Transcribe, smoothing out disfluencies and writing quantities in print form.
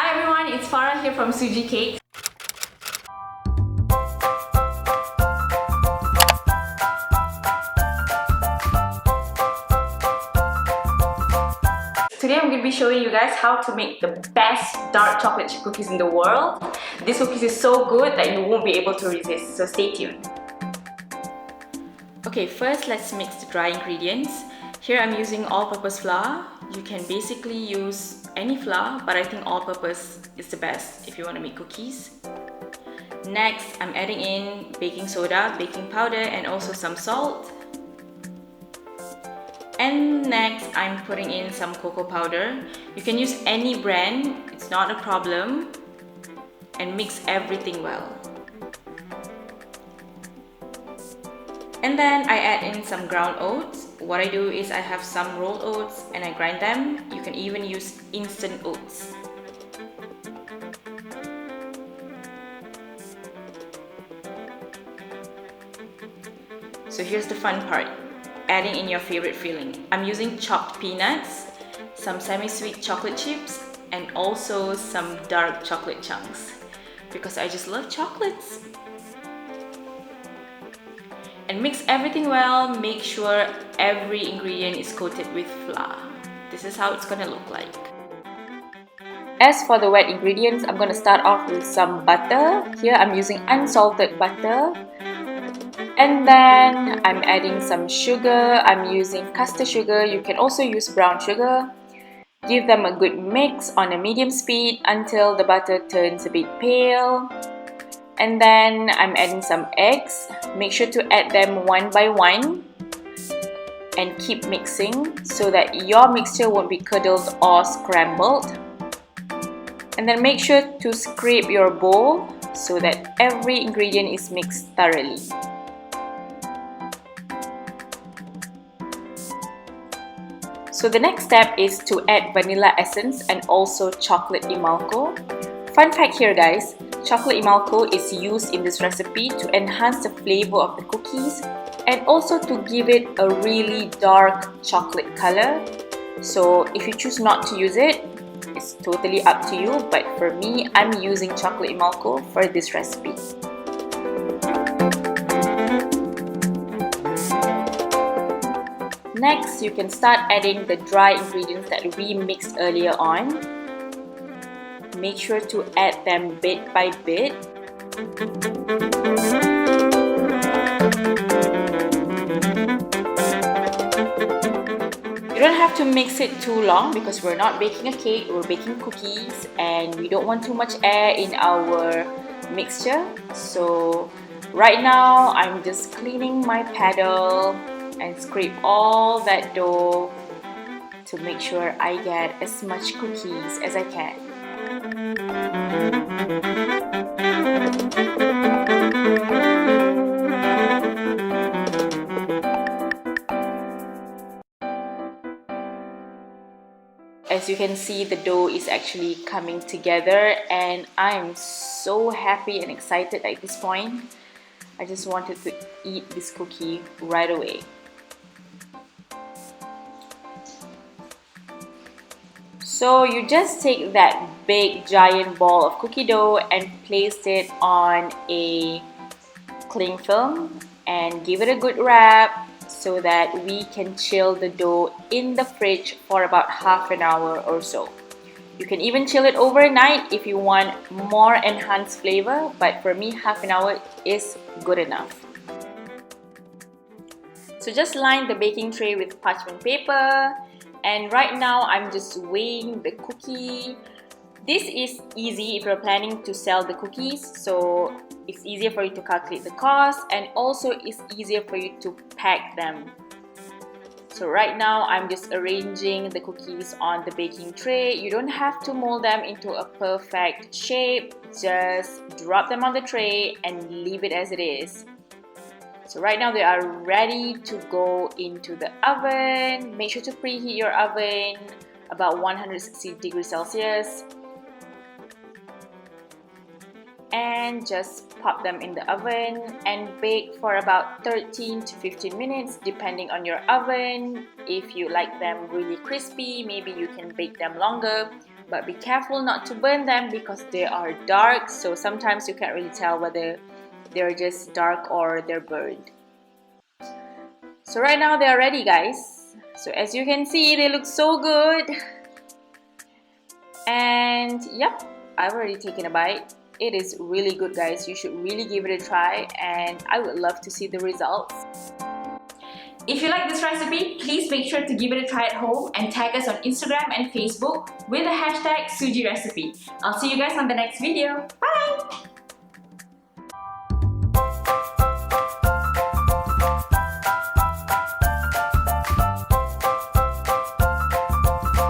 Hi everyone, it's Farah here from Suji Cake. Today I'm going to be showing you guys how to make the best dark chocolate chip cookies in the world. This cookies is so good that you won't be able to resist, so stay tuned. Okay, first let's mix the dry ingredients. Here I'm using all-purpose flour. You can basically use any flour, but I think all-purpose is the best if you want to make cookies. Next, I'm adding in baking soda, baking powder, and also some salt. And next, I'm putting in some cocoa powder. You can use any brand, it's not a problem. And mix everything well. And then I add in some ground oats. What I do is I have some rolled oats and I grind them. You can even use instant oats. So here's the fun part, adding in your favorite filling. I'm using chopped peanuts, some semi-sweet chocolate chips, and also some dark chocolate chunks because I just love chocolates. And mix everything well, make sure every ingredient is coated with flour. This is how it's gonna look like. As for the wet ingredients, I'm gonna start off with some butter. Here I'm using unsalted butter. And then I'm adding some sugar. I'm using castor sugar. You can also use brown sugar. Give them a good mix on a medium speed until the butter turns a bit pale. And then I'm adding some eggs. Make sure to add them one by one and keep mixing so that your mixture won't be curdled or scrambled. And then make sure to scrape your bowl so that every ingredient is mixed thoroughly. So the next step is to add vanilla essence and also chocolate emulco. Fun fact here guys, chocolate emulco is used in this recipe to enhance the flavor of the cookies and also to give it a really dark chocolate color. So if you choose not to use it, it's totally up to you, but for me, I'm using chocolate emulco for this recipe. Next, you can start adding the dry ingredients that we mixed earlier on. Make sure to add them bit by bit. You don't have to mix it too long because we're not baking a cake, we're baking cookies and we don't want too much air in our mixture. So right now, I'm just cleaning my paddle and scrape all that dough to make sure I get as much cookies as I can. As you can see, the dough is actually coming together and I'm so happy and excited at this point. I just wanted to eat this cookie right away. So you just take that big giant ball of cookie dough and place it on a cling film and give it a good wrap so that we can chill the dough in the fridge for about half an hour or so. You can even chill it overnight if you want more enhanced flavor, but for me half an hour is good enough. So just line the baking tray with parchment paper. And right now, I'm just weighing the cookie. This is easy if you're planning to sell the cookies, so it's easier for you to calculate the cost and also it's easier for you to pack them. So right now, I'm just arranging the cookies on the baking tray. You don't have to mold them into a perfect shape. Just drop them on the tray and leave it as it is. So right now they are ready to go into the oven. Make sure to preheat your oven about 160 degrees Celsius. And just pop them in the oven and bake for about 13 to 15 minutes depending on your oven. If you like them really crispy, maybe you can bake them longer. but be careful not to burn them because they are dark, so sometimes you can't really tell whether they're just dark or they're burned. So right now they are ready, guys. So as you can see, they look so good. And yep, I've already taken a bite. It is really good, guys. You should really give it a try, and I would love to see the results. If you like this recipe, please make sure to give it a try at home and tag us on Instagram and Facebook with the hashtag Suji Recipe. I'll see you guys on the next video. Bye!